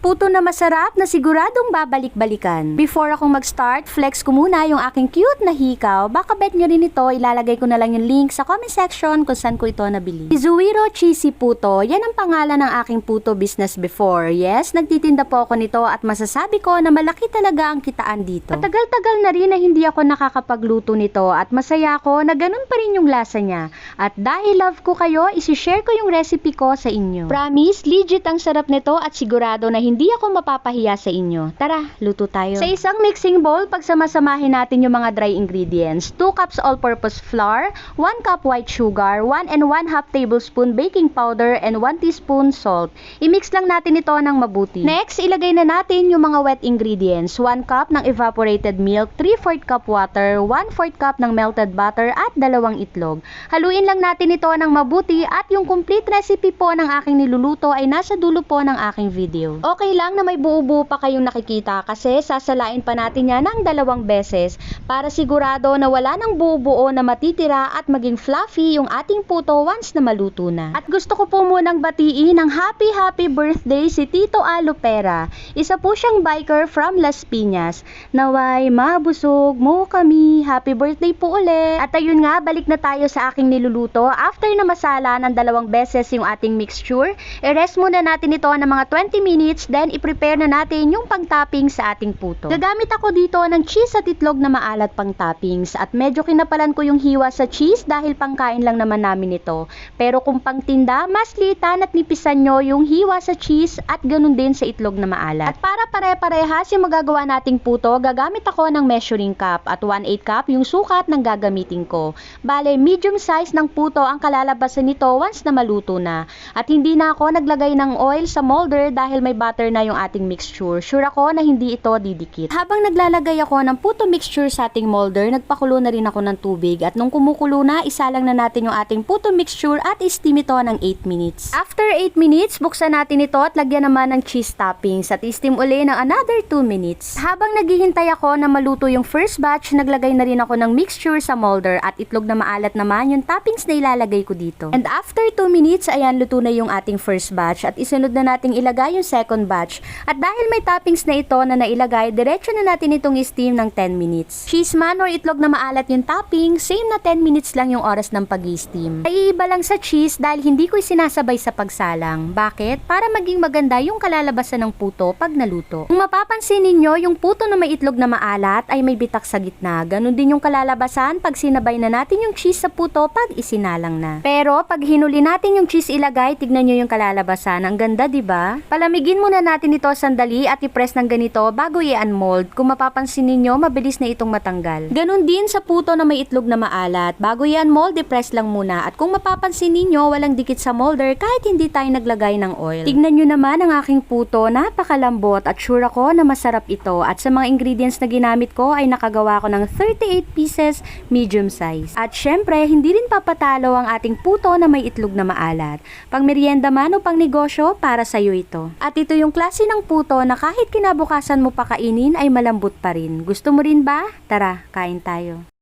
Puto na masarap na siguradong babalik-balikan. Before akong mag-start, flex ko muna yung aking cute na hikaw. Baka bet nyo rin ito, ilalagay ko na lang yung link sa comment section kung saan ko ito nabili. Izuwiro Cheesy Puto, yan ang pangalan ng aking puto business before. Yes, nagtitinda po ako nito at masasabi ko na malaki talaga ang kitaan dito. Matagal-tagal na rin na hindi ako nakakapagluto nito at masaya ako na ganun pa rin yung lasa niya. At dahil love ko kayo, isi-share ko yung recipe ko sa inyo. Promise, legit ang sarap nito at sigurado na hindi ako mapapahiya sa inyo. Tara, luto tayo. Sa isang mixing bowl, pagsamasamahin natin yung mga dry ingredients. 2 cups all-purpose flour, 1 cup white sugar, 1 and 1/2 tablespoon baking powder, and 1 teaspoon salt. I-mix lang natin ito ng mabuti. Next, ilagay na natin yung mga wet ingredients. 1 cup ng evaporated milk, 3/4 cup water, 1/4 cup ng melted butter, at 2 itlog. Haluin lang natin ito ng mabuti at yung complete recipe po ng aking niluluto ay nasa dulo po ng aking video. Okay lang na may buo-buo pa kayong nakikita kasi sasalain pa natin yan ng 2 beses para sigurado na wala ng buo-buo na matitira at maging fluffy yung ating puto once na maluto na. At gusto ko po munang batiin ng happy birthday si Tito Alopera. Isa po siyang biker from Las Piñas. Naway, mabusog mo kami. Happy birthday po ulit. At ayun nga, balik na tayo sa aking niluluto. After na masala ng 2 beses yung ating mixture, i-rest muna natin ito ng mga 20 minutes, then i-prepare na natin yung pang-topping sa ating puto. Gagamit ako dito ng cheese at itlog na maalat pang toppings at medyo kinapalan ko yung hiwa sa cheese dahil pangkain lang naman namin ito. Pero kung pangtinda, mas liitan at nipisan nyo yung hiwa sa cheese at ganun din sa itlog na maalat. At para pare-parehas yung magagawa nating puto, gagamit ako ng measuring cup at 1/8 cup yung sukat ng gagamitin ko. Bale, medium size ng puto ang kalalabasan nito once na maluto na. At hindi na ako naglagay ng oil sa molder dahil may butter na yung ating mixture. Sure ako na hindi ito didikit. Habang naglalagay ako ng puto mixture sa ating molder, nagpakulo na rin ako ng tubig. At nung kumukulo na, isalang na natin yung ating puto mixture at steam ito ng 8 minutes. After 8 minutes, buksan natin ito at lagyan naman ng cheese toppings at steam uli ng another 2 minutes. Habang naghihintay ako na maluto yung first batch, naglagay na rin ako ng mixture sa molder at itlog na maalat naman yung toppings na ilalagay ko dito. And after 2 minutes, ayan, luto na yung ating first batch at isunod na nating ilagay yung second batch. At dahil may toppings na ito na nailagay, diretso na natin itong steam ng 10 minutes. Cheese man or itlog na maalat yung topping, same na 10 minutes lang yung oras ng pag-steam. Ay iba lang sa cheese dahil hindi ko sinasabay sa pagsalang. Bakit? Para maging maganda yung kalalabasan ng puto pag naluto. Kung mapapansin ninyo, yung puto na may itlog na maalat ay may bitak sa gitna. Ganon din yung kalalabasan pag sinabay na natin yung cheese sa puto pag isinalang na. Pero pag hinuli natin yung cheese ilagay, tignan nyo yung kalalabasan. Ang ganda, diba? Palamigin muna natin ito sandali at i-press ng ganito bago i-unmold. Kung mapapansin ninyo, mabilis na itong matanggal. Ganon din sa puto na may itlog na maalat. Bago i-unmold, i-press lang muna. At kung mapapansin ninyo, walang dikit sa molder kahit hindi tayo naglagay ng oil. Tignan nyo naman ang aking puto, napakalambot at sure ako na masarap ito. At sa mga ingredients na ginamit ko ay nakagawa ko ng 38 pieces medium size. At syempre, hindi rin papatalo ang ating puto na may itlog na maalat. Pang merienda man o pang negosyo, para sa'yo ito. At ito yung klase ng puto na kahit kinabukasan mo pa kainin ay malambot pa rin. Gusto mo rin ba? Tara, kain tayo.